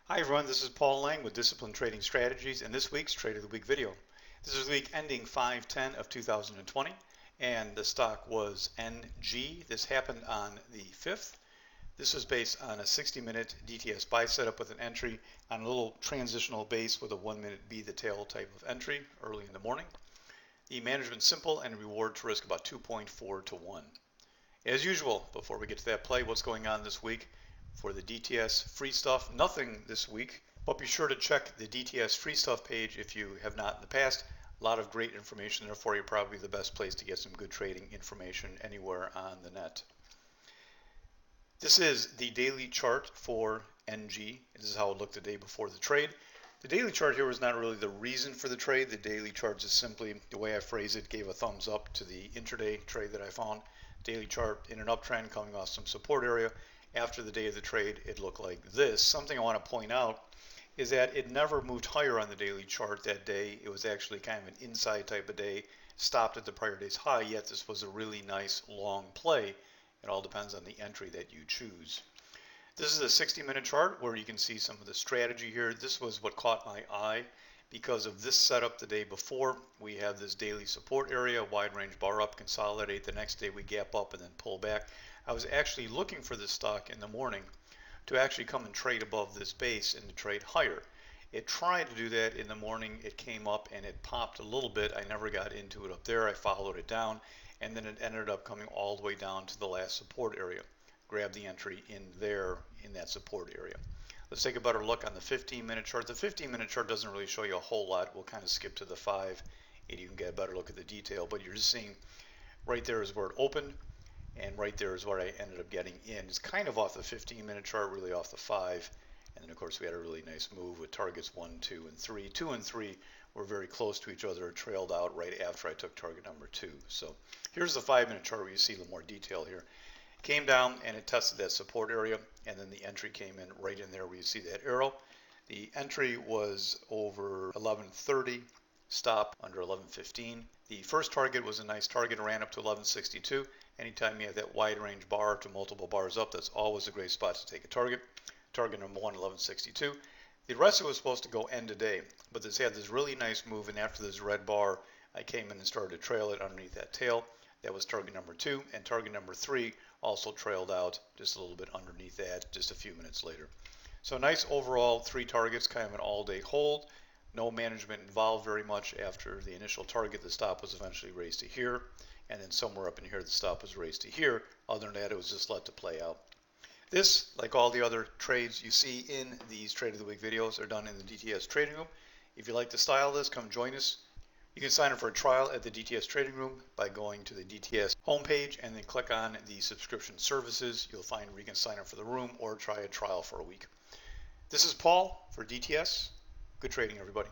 Hi everyone, this is Paul Lange with Disciplined Trading Strategies and this week's Trade of the Week video. This is the week ending 5/10 of 2020 and the stock was NG. This happened on the 5th. This was based on a 60-minute DTS buy setup with an entry on a little transitional base with a 1-minute be the tail type of entry early in the morning. The management's simple and reward to risk about 2.4 to 1. As usual, before we get to that play, what's going on this week? For the DTS free stuff, nothing this week, but be sure to check the DTS free stuff page if you have not in the past. A lot of great information there for you, probably the best place to get some good trading information anywhere on the net. This is the daily chart for NG. This is how it looked the day before the trade. The daily chart here was not really the reason for the trade. The daily chart is simply, the way I phrase it, gave a thumbs up to the intraday trade that I found. Daily chart in an uptrend coming off some support area. After the day of the trade, it looked like this. Something I want to point out is that it never moved higher on the daily chart that day. It was actually kind of an inside type of day, stopped at the prior day's high, yet this was a really nice long play. It all depends on the entry that you choose. This is a 60-minute chart where you can see some of the strategy here. This was what caught my eye because of this setup the day before. We have this daily support area, wide range bar up, consolidate. The next day we gap up and then pull back. I was actually looking for this stock in the morning to actually come and trade above this base and to trade higher. It tried to do that in the morning. It came up and it popped a little bit. I never got into it up there. I followed it down and then it ended up coming all the way down to the last support area. Grab the entry in there in that support area. Let's take a better look on the 15-minute chart. The 15-minute chart doesn't really show you a whole lot. We'll kind of skip to the 5 and you can get a better look at the detail, but you're just seeing right there is where it opened and right there is where I ended up getting in. It's kind of off the 15-minute chart, really off the 5. And then of course we had a really nice move with targets 1, 2, and 3. 2 and 3 were very close to each other, trailed out right after I took target number 2. So here's the 5-minute chart where you see a little more detail here. Came down and it tested that support area, and then the entry came in right in there where you see that arrow. The entry was over 1130, stop under 1115. The first target was a nice target, ran up to 1162. Anytime you have that wide range bar to multiple bars up, that's always a great spot to take a target. Target number 1, 1162. The rest of it was supposed to go end of day, but this had this really nice move, and after this red bar, I came in and started to trail it underneath that tail. That was target number 2, and target number 3 also trailed out just a little bit underneath that just a few minutes later. So nice overall 3 targets, kind of an all-day hold. No management involved very much after the initial target. The stop was eventually raised to here, and then somewhere up in here the stop was raised to here. Other than that, it was just let to play out. This, like all the other trades you see in these Trade of the Week videos, are done in the DTS Trading Room. If you like the style of this, come join us. You can sign up for a trial at the DTS Trading Room by going to the DTS homepage and then click on the subscription services. You'll find where you can sign up for the room or try a trial for a week. This is Paul for DTS. Good trading, everybody.